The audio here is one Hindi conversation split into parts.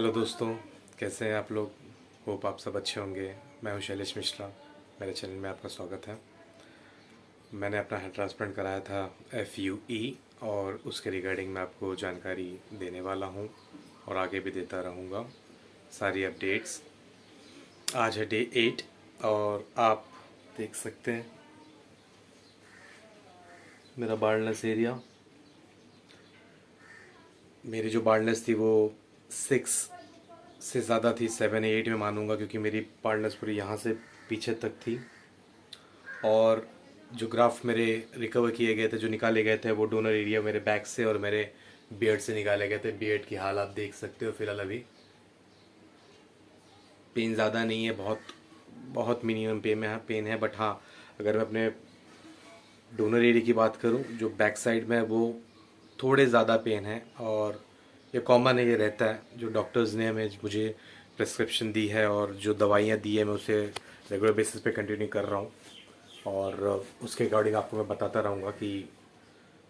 हेलो दोस्तों, कैसे हैं आप लोग। होप आप सब अच्छे होंगे। मैं हूं शैलेश मिश्रा, मेरे चैनल में आपका स्वागत है। मैंने अपना हेड ट्रांसप्लांट कराया था FUE और उसके रिगार्डिंग मैं आपको जानकारी देने वाला हूं और आगे भी देता रहूँगा सारी अपडेट्स। आज है डे 8 और आप देख सकते हैं मेरा बाल्डनेस एरिया। मेरी जो बाल्डनेस थी वो 6 से ज़्यादा थी, 7 8 में मानूंगा, क्योंकि मेरी बाल्डनेस पूरी यहाँ से पीछे तक थी। और जो ग्राफ मेरे रिकवर किए गए थे, जो निकाले गए थे, वो डोनर एरिया मेरे बैक से और मेरे बियर्ड से निकाले गए थे। बियर्ड की हाल आप देख सकते हो फिलहाल। अभी पेन ज़्यादा नहीं है, बहुत बहुत मिनिमम पेन है। बट हाँ, अगर मैं अपने डोनर एरिया की बात करूं, जो बैक साइड में है, वो थोड़े ज़्यादा पेन है। और ये कॉमन है, ये रहता है। जो डॉक्टर्स ने मुझे प्रिस्क्रिप्शन दी है और जो दवाइयाँ दी है, मैं उसे रेगुलर बेसिस पे कंटिन्यू कर रहा हूँ। और उसके अकॉर्डिंग आपको मैं बताता रहूँगा कि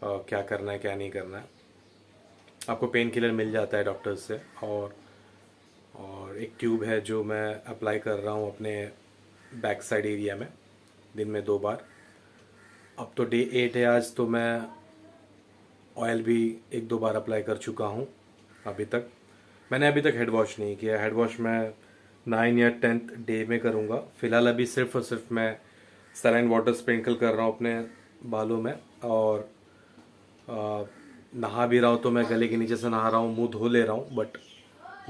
क्या करना है क्या नहीं करना है। आपको पेन किलर मिल जाता है डॉक्टर्स से। और एक ट्यूब है जो मैं अप्लाई कर रहा हूँ अपने बैक साइड एरिया में, दिन में 2 बार। अब तो डे 8 है आज, तो मैं ऑयल भी 1 2 बार अप्लाई कर चुका हूँ अभी तक। मैंने अभी तक हेड वॉश नहीं किया। हेड वॉश मैं 9 या 10th डे में करूँगा। फ़िलहाल अभी सिर्फ और सिर्फ मैं सलाइन वाटर स्प्रिंकल कर रहा हूँ अपने बालों में। और नहा भी रहा हूँ तो मैं गले के नीचे से नहा रहा हूँ, मुंह धो ले रहा हूँ, बट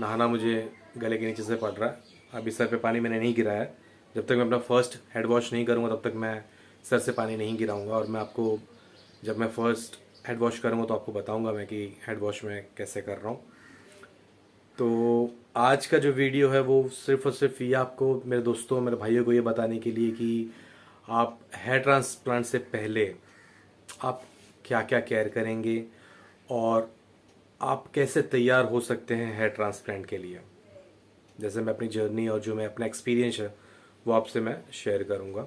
नहाना मुझे गले के नीचे से पड़ रहा है। अभी सर पे पानी मैंने नहीं गिराया है। जब तक मैं अपना फर्स्ट हेड वॉश नहीं करूँगा तब तक मैं सर से पानी नहीं गिराऊंगा। और मैं आपको जब मैं फर्स्ट हेड वॉश करूँगा तो आपको बताऊंगा मैं कि हेड वॉश में कैसे कर रहा हूँ। तो आज का जो वीडियो है वो सिर्फ और सिर्फ ये आपको, मेरे दोस्तों, मेरे भाइयों को ये बताने के लिए कि आप हेयर ट्रांसप्लांट से पहले आप क्या क्या केयर करेंगे और आप कैसे तैयार हो सकते हैं हेयर ट्रांसप्लांट के लिए। जैसे मैं अपनी जर्नी और जो मैं अपना एक्सपीरियंस है वो आपसे मैं शेयर करूंगा।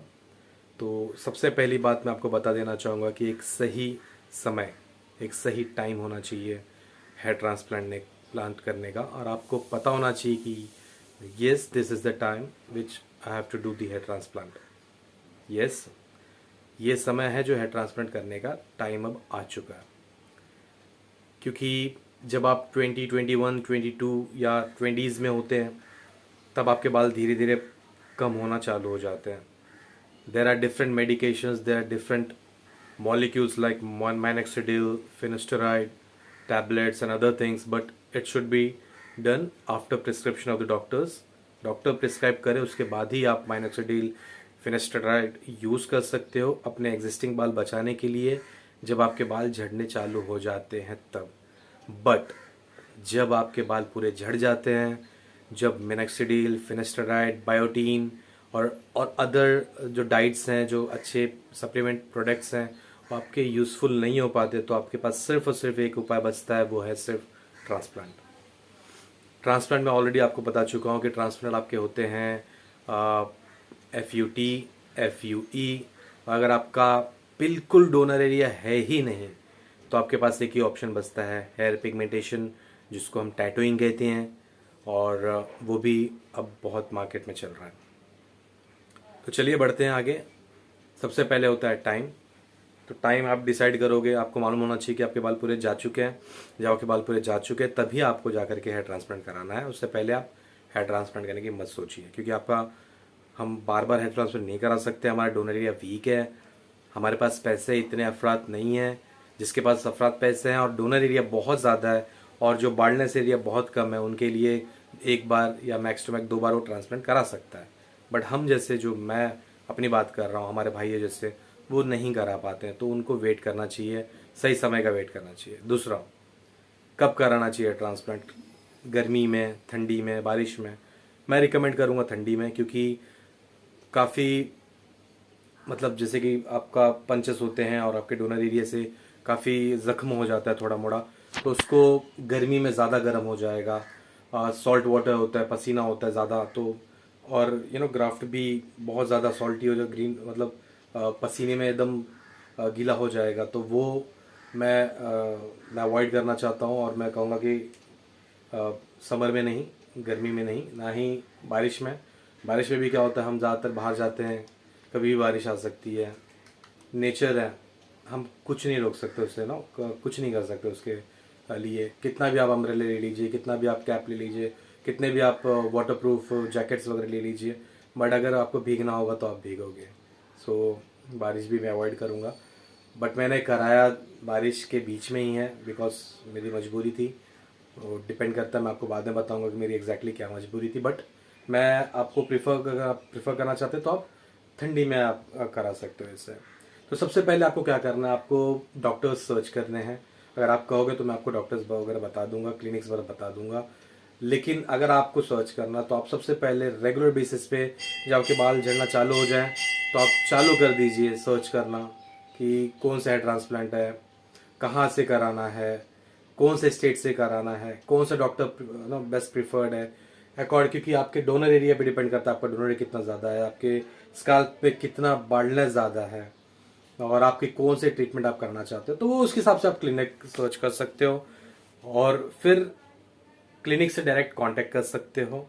तो सबसे पहली बात मैं आपको बता देना चाहूँगा कि एक सही समय, एक सही टाइम होना चाहिए हेयर ट्रांसप्लांट करने का। और आपको पता होना चाहिए कि yes, this is the time which I have to do the hair transplant. Yes, ये समय है जो हेयर ट्रांसप्लांट करने का टाइम अब आ चुका है। क्योंकि जब आप 20 21 22 या 20s में होते हैं तब आपके बाल धीरे धीरे कम होना चालू हो जाते हैं। There are different medications, there are different molecules like minoxidil, finasteride, tablets and other things, but it should be done after prescription of the doctors. Doctor prescribe करे उसके बाद ही आप माइनोक्सिडिल, फिनेस्टराइड यूज़ कर सकते हो अपने एग्जिस्टिंग बाल बचाने के लिए, जब आपके बाल झड़ने चालू हो जाते हैं तब। बट जब आपके बाल पूरे झड़ जाते हैं, जब मिनोक्सिडिल, फिनेस्टराइड, बायोटीन और अदर जो डाइट्स हैं, जो अच्छे सप्लीमेंट प्रोडक्ट्स हैं, वो आपके यूज़फुल नहीं हो पाते, तो आपके पास सिर्फ और सिर्फ एक उपाय बचता है, वो है सिर्फ ट्रांसप्लांट। ट्रांसप्लांट में ऑलरेडी आपको बता चुका हूँ कि ट्रांसप्लांट आपके होते हैं FUT, FUE। अगर आपका बिल्कुल डोनर एरिया है ही नहीं तो आपके पास एक ही ऑप्शन बचता है, हेयर पिगमेंटेशन, जिसको हम टैटूइंग कहते हैं। और वो भी अब बहुत मार्केट में चल रहा है। तो चलिए बढ़ते हैं आगे। सबसे पहले होता है टाइम। तो टाइम आप डिसाइड करोगे, आपको मालूम होना चाहिए कि आपके बाल पूरे जा चुके हैं। जब आपके बाल पूरे जा चुके हैं तभी आपको जा करके हेयर ट्रांसप्लांट कराना है। उससे पहले आप हेयर ट्रांसप्लांट करने की मत सोचिए, क्योंकि आपका हम बार बार हेयर ट्रांसप्लांट नहीं करा सकते। हमारा डोनर एरिया वीक है, हमारे पास पैसे इतने अफरात नहीं है। जिसके पास अफरात पैसे हैं और डोनर एरिया बहुत ज़्यादा है और जो बाल्डनेस एरिया बहुत कम है, उनके लिए 1 बार या मैक्स टू मैक्स 2 बार वो ट्रांसप्लांट करा सकता है। बट हम जैसे, जो मैं अपनी बात कर रहा हूँ, हमारे भाई है जैसे, वो नहीं करा पाते हैं, तो उनको वेट करना चाहिए, सही समय का वेट करना चाहिए। दूसरा, कब कराना चाहिए ट्रांसप्लांट? गर्मी में, ठंडी में, बारिश में? मैं रिकमेंड करूँगा ठंडी में, क्योंकि काफ़ी, मतलब जैसे कि आपका पंचेस होते हैं और आपके डोनर एरिया से काफ़ी ज़ख्म हो जाता है थोड़ा मोड़ा, तो उसको गर्मी में ज़्यादा गर्म हो जाएगा। सॉल्ट वाटर होता है, पसीना होता है ज़्यादा, तो और ग्राफ्ट भी बहुत ज़्यादा सॉल्टी हो जाए, ग्रीन मतलब पसीने में एकदम गीला हो जाएगा। तो वो मैं अवॉइड करना चाहता हूँ। और मैं कहूँगा कि समर में नहीं, गर्मी में नहीं, ना ही बारिश में। बारिश में भी क्या होता है, हम ज़्यादातर बाहर जाते हैं, कभी भी बारिश आ सकती है, नेचर है, हम कुछ नहीं रोक सकते उससे ना, कुछ नहीं कर सकते उसके लिए। कितना भी आप अम्ब्रेला ले लीजिए, कितना भी आप कैप ले लीजिए, कितने भी आप वाटर प्रूफ जैकेट्स वगैरह ले लीजिए, बट अगर आपको भीगना होगा तो आप भीगोगे। सो बारिश भी मैं अवॉइड करूँगा। बट मैंने कराया बारिश के बीच में ही है, बिकॉज मेरी मजबूरी थी। वो डिपेंड करता है, मैं आपको बाद में बताऊंगा कि मेरी एग्जैक्टली क्या मजबूरी थी। बट मैं आपको अगर आप प्रीफर करना चाहते तो आप ठंडी में आप करा सकते हो इससे। तो सबसे पहले आपको क्या करना है, आपको डॉक्टर्स सर्च करने हैं। अगर आप कहोगे तो मैं आपको डॉक्टर्स वगैरह बता दूंगा, क्लिनिक्स वगैरह बता दूंगा। लेकिन अगर आपको सर्च करना तो आप सबसे पहले रेगुलर बेसिस पे जब आपके बाल झड़ना चालू हो जाए तो आप चालू कर दीजिए सर्च करना कि कौन सा हेयर ट्रांसप्लांट है, कहाँ से कराना है, कौन से स्टेट से कराना है, कौन सा डॉक्टर बेस्ट प्रिफर्ड है अकॉर्ड, क्योंकि आपके डोनर एरिया पे डिपेंड करता है, आपका डोनर एरिया कितना ज़्यादा है, आपके स्काल्प पे कितना बाल्डनेस ज़्यादा है, और आपके कौन से ट्रीटमेंट आप करना चाहते हो। तो वो उसके हिसाब से आप क्लिनिक सर्च कर सकते हो और फिर क्लिनिक से डायरेक्ट कांटेक्ट कर सकते हो।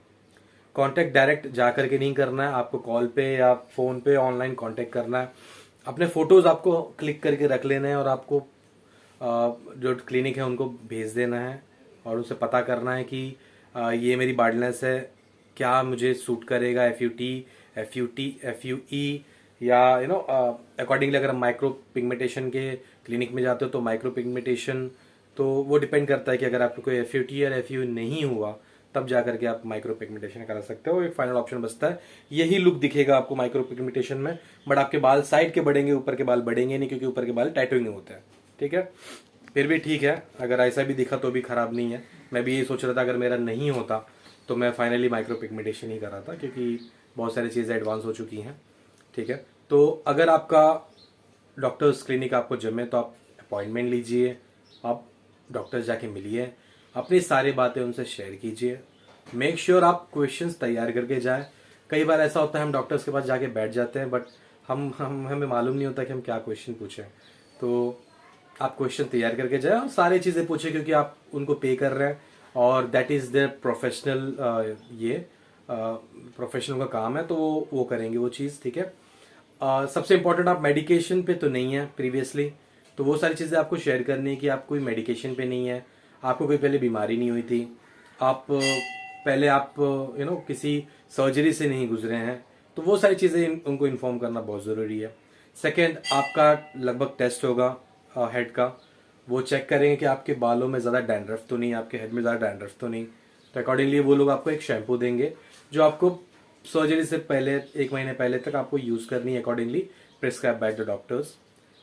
कांटेक्ट डायरेक्ट जा करके नहीं करना है, आपको कॉल पे या फ़ोन पे ऑनलाइन कांटेक्ट करना है। अपने फ़ोटोज़ आपको क्लिक करके रख लेने हैं और आपको जो क्लिनिक है उनको भेज देना है और उनसे पता करना है कि ये मेरी बार्डनेस है, क्या मुझे सूट करेगा, एफ यू ई या अकॉर्डिंगली। अगर हम माइक्रो पिगमेंटेशन के क्लिनिक में जाते हो तो माइक्रो पिगमेंटेशन तो वो डिपेंड करता है कि अगर आपको कोई एफ या एफ नहीं हुआ तब जा करके आप माइक्रो पिगमेंटेशन करा सकते हो। एक फाइनल ऑप्शन बचता है, यही लुक दिखेगा आपको माइक्रो पिगमेंटेशन में, बट आपके बाल साइड के बढ़ेंगे, ऊपर के बाल बढ़ेंगे नहीं, क्योंकि ऊपर के बाल टैटू नहीं होते हैं। ठीक है, फिर भी ठीक है, अगर ऐसा भी दिखा तो भी खराब नहीं है। मैं भी यही सोच रहा था अगर मेरा नहीं होता तो मैं फाइनली माइक्रो पिगमेंटेशन ही करा था, क्योंकि बहुत सारी चीज़ें एडवांस हो चुकी हैं। ठीक है, तो अगर आपका डॉक्टर्स क्लिनिक आपको जमे तो आप अपॉइंटमेंट लीजिए, आप डॉक्टर्स जाके मिलिए, अपनी सारी बातें उनसे शेयर कीजिए। मेक श्योर आप क्वेश्चंस तैयार करके जाएं। कई बार ऐसा होता है हम डॉक्टर्स के पास जाके बैठ जाते हैं, बट हमें मालूम नहीं होता कि हम क्या क्वेश्चन पूछें। तो आप क्वेश्चन तैयार करके जाएं और सारी चीज़ें पूछें, क्योंकि आप उनको पे कर रहे हैं और दैट इज़ देयर प्रोफेशनल, ये प्रोफेशनल का काम है, तो वो करेंगे वो चीज़। ठीक है, सबसे इंपॉर्टेंट आप मेडिकेशन पे तो नहीं है प्रीवियसली, तो वो सारी चीज़ें आपको शेयर करनी है कि आप कोई मेडिकेशन पे नहीं है, आपको कोई पहले बीमारी नहीं हुई थी, आप पहले आप किसी सर्जरी से नहीं गुजरे हैं, तो वो सारी चीज़ें उनको इन्फॉर्म करना बहुत ज़रूरी है। सेकेंड, आपका लगभग टेस्ट होगा हेड का, वो चेक करेंगे कि आपके बालों में ज़्यादा डैंड्रफ तो नहीं, आपके हेड में ज़्यादा डैंड्रफ तो नहीं, तो अकॉर्डिंगली वो लोग आपको एक शैम्पू देंगे जो आपको सर्जरी से पहले 1 महीने पहले तक आपको यूज़ करनी है, accordingly prescribe by the doctors.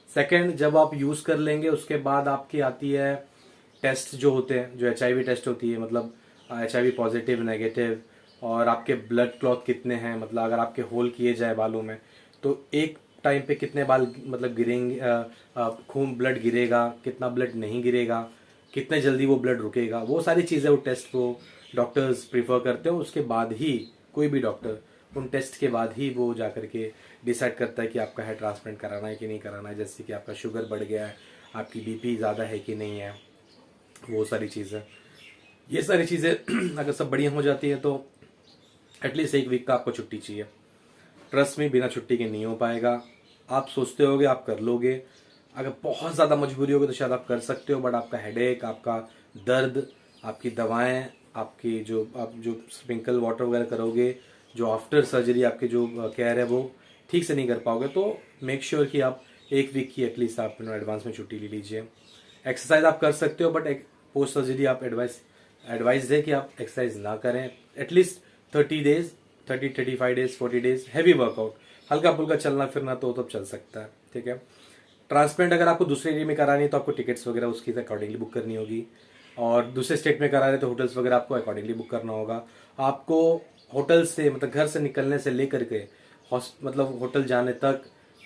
Second, जब आप यूज़ कर लेंगे उसके बाद आपकी आती है टेस्ट जो होते हैं, जो HIV टेस्ट होती है, मतलब HIV पॉजिटिव नेगेटिव, और आपके ब्लड क्लॉट कितने हैं, मतलब अगर आपके होल किए जाए बालों में तो एक टाइम पे कितने बाल मतलब गिरेंगे, खून ब्लड गिरेगा, कितना ब्लड नहीं गिरेगा, कितने जल्दी वो ब्लड रुकेगा, वो सारी चीज़ें वो टेस्ट वो डॉक्टर्स प्रीफर करते हैं। उसके बाद ही कोई भी डॉक्टर उन टेस्ट के बाद ही वो जा करके डिसाइड करता है कि आपका हेयर ट्रांसप्लांट कराना है कि नहीं कराना है, जैसे कि आपका शुगर बढ़ गया है, आपकी BP ज़्यादा है कि नहीं है, वो सारी चीज़ें। ये सारी चीज़ें अगर सब बढ़िया हो जाती है तो एटलीस्ट 1 वीक का आपको छुट्टी चाहिए। ट्रस्ट में बिना छुट्टी के नहीं हो पाएगा। आप सोचते होगे आप कर लोगे, अगर बहुत ज़्यादा मजबूरी होगी तो शायद आप कर सकते हो, बट आपका हेडेक, आपका दर्द, आपकी दवाएं, आपकी आप जो स्प्रिंकल वाटर वगैरह करोगे, जो आफ्टर सर्जरी आपकी जो केयर है वो ठीक से नहीं कर पाओगे। तो मेक श्योर कि आप 1 वीक की एटलीस्ट आप एडवांस में छुट्टी ले लीजिए। एक्सरसाइज आप कर सकते हो, बट एक पोस्ट सर्जरी आप एडवाइस है कि आप एक्सरसाइज ना करें। At least 30 days, 35 days, 40 days heavy workout, हल्का फुल्का चलना फिरना तो तब चल सकता है। ठीक है, ट्रांसप्लांट अगर आपको दूसरे एरिया में करानी है तो आपको टिकट्स वगैरह उसकी अकॉर्डिंगली बुक करनी होगी, और दूसरे स्टेट में करा रहे तो होटल्स वगैरह आपको अकॉर्डिंगली बुक करना होगा। आपको होटल से मतलब घर से निकलने से लेकर के मतलब होटल जाने तक,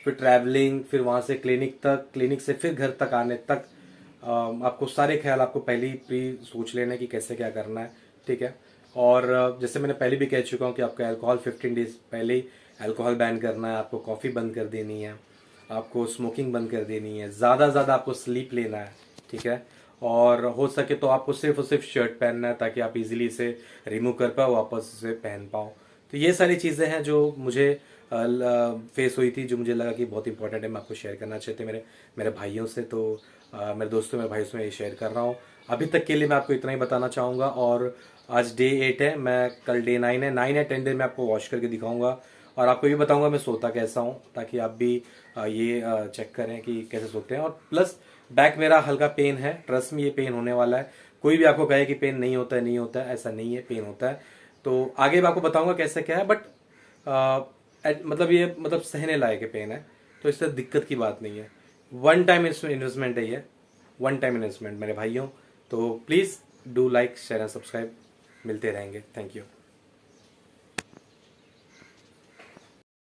फिर ट्रैवलिंग, फिर वहाँ से क्लिनिक तक, क्लिनिक से फिर घर तक आने तक, आपको सारे ख्याल आपको पहले ही प्री सोच लेना है कि कैसे क्या करना है। ठीक है, और जैसे मैंने पहले भी कह चुका हूँ कि आपका अल्कोहल 15 डेज पहले ही अल्कोहल बैन करना है, आपको कॉफ़ी बंद कर देनी है, आपको स्मोकिंग बंद कर देनी है, ज़्यादा आपको स्लीप लेना है। ठीक है, और हो सके तो आपको सिर्फ और सिर्फ शर्ट पहनना है ताकि आप इजीली इसे रिमूव कर पाओ, वापस इसे पहन पाओ। तो ये सारी चीज़ें हैं जो मुझे फेस हुई थी, जो मुझे लगा कि बहुत इंपॉर्टेंट है, मैं आपको शेयर करना चाहते मेरे मेरे भाइयों से। तो मेरे दोस्तों मेरे भाइयों से मैं ये शेयर कर रहा हूँ। अभी तक के लिए मैं आपको इतना ही बताना चाहूँगा। और आज डे 8 है, मैं कल डे 9 है, 9 या 10 डे में आपको वॉश करके दिखाऊंगा और आपको ये बताऊंगा मैं सोता कैसा हूँ, ताकि आप भी ये चेक करें कि कैसे सोते हैं। और प्लस बैक मेरा हल्का पेन है, ट्रस्ट में ये पेन होने वाला है। कोई भी आपको कहे कि पेन नहीं होता है, नहीं होता है, ऐसा नहीं है, पेन होता है। तो आगे मैं आपको बताऊंगा कैसे क्या है, बट मतलब ये मतलब सहने लायक है पेन है, तो इससे दिक्कत की बात नहीं है। वन टाइम इन्वेस्टमेंट है ये, वन टाइम इन्वेस्टमेंट मेरे भाइयों। तो please do like share and subscribe, मिलते रहेंगे। Thank you.